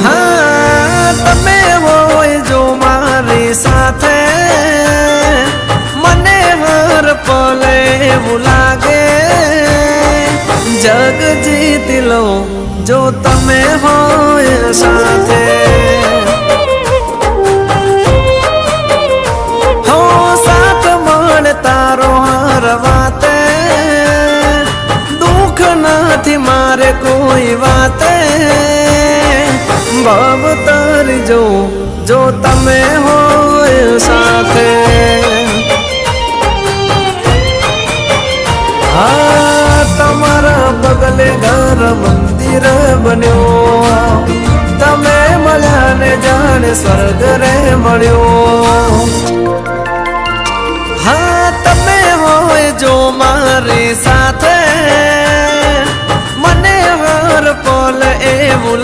हाँ तमे होय जो मारी साथे मने हर पले એવું લાગે जग जीत लो जो तमे होय साथे हो साथ मळ तारो हर वाते दुख નથી मारे कोई वाते भव तारी जो तमे होय साथे हाँ तमारा बगले घर मंदिर बन्यो तमे मळ्या ने जाने स्वर्ग रे मळ्यो हाँ तमे होय जो मारी साथे मने हर पल એવું